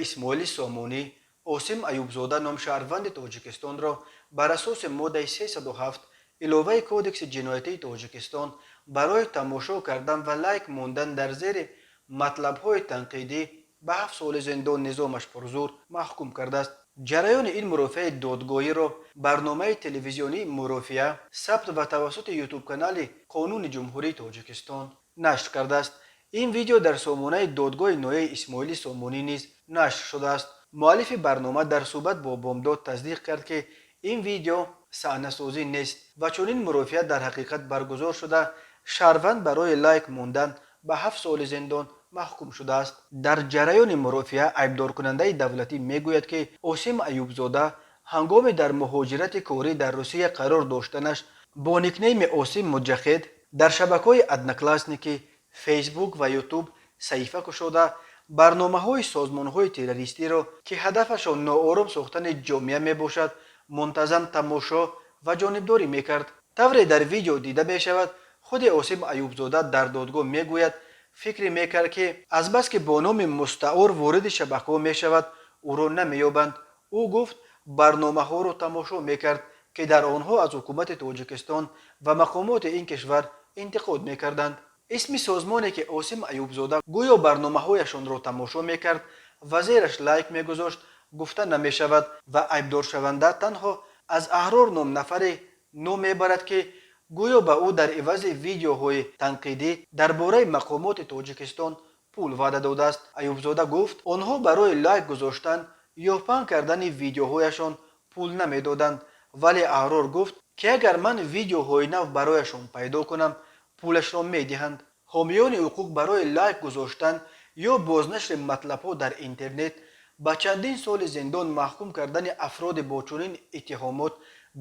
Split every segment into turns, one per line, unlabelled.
اسماعیل سامونی اوسیم ایوبزاده نام شهروند تاجیکستان را بر اساس ماده 307 علاوه کودکس جنایتی تاجیکستان برای تماشا کردن و لایک ماندن در زیر مطلب‌های تنقیدی به 7 سال زندان نظامش پر زور محکوم کرده است. جریان این مرافعه دادگاهی را برنامه تلویزیونی مرافعه ثبت و توسط یوتیوب کانال قانون جمهوری تاجیکستان نشر کرده است. این ویدیو در سامانه دادگاه نوع اسماعیل سامونی نیز نشر شده است. مؤلف برنامه در صحبت با بامداد تصدیق کرد که این ویدیو صحنه‌سازی نیست و چنین مرافعه در حقیقت برگزار شده شهروند برای لایک موندن به 7 سال زندان محکوم شده است. در جریان مرافعه ایبدار کننده دولتی میگوید که اوسیم ایوبزاده هنگام در مهاجرت کاری در روسیه قرار داشتنش با نیکنیم اوسیم مجاهد در شبکه‌های ادناکلاسنیکی، فیسبوک و یوتیوب صحیفه گشوده برنامه‌های سازمان‌های تروریستی را که هدفشان ناآرام ساختن جامعه میباشد منتظم تماشا و جانبداری میکرد. طوری در ویدیو دیده میشود خود اوسیم ایوبزاده در دادگاه میگوید فکر میکرد که از بس که با نام مستعار وارد شبکه‌ها میشود او را نمییابند. او گفت برنامه‌ها را تماشا میکرد که در آنها از حکومت تاجیکستان و مقامات این کشور انتقاد میکردند. اسم سازمانی که اوسیم ایوبزاده گویا برنامه‌هایشان را تماشا میکرد و زیرش لایک میگذاشت گفته نمیشود و ایبدار شونده تنها از احرار نام نفر نام میبرد که گویا به او در عوض ویدیوهای تنقیدی درباره مقامات تاجیکستان پول وعده داده است. ایوبزاده گفت آنها برای لایک گذاشتن یا پهن کردن ویدیوهایشان پول نمیدادند، ولی احرار گفت که اگر من ویدیوهای نو برایشان پیدا کنم پولش را میدهند. حامیان حقوق برای لایک گذاشتن یا بازنشر مطلب‌ها در اینترنت با چندین سال زندان محکوم کردن افراد با چنین اتهامات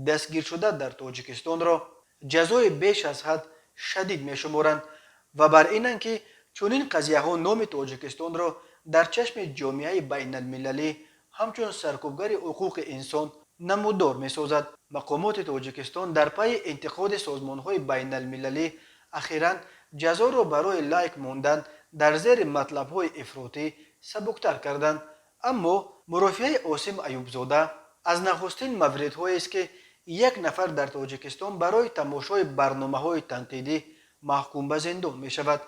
دستگیر شده در تاجیکستان را جزای بیش از حد شدید میشمارند و بر اینند که چنین قضیه ها نام تاجیکستان را در چشم جامعه بین المللی همچون سرکوبگر حقوق انسان نمودار میسازد. مقامات تاجیکستان در پی انتقاد سازمان های بین المللی اخیراً جزا را برای لایک ماندن در زیر مطلب های افراطی سبکتر کردند. اما مرافعه اوسیم ایوبزاده از نخستین موردهایی است که یک نفر در تاجیکستان برای تماشای برنامه‌های تنقیدی محکوم به زندان می شود.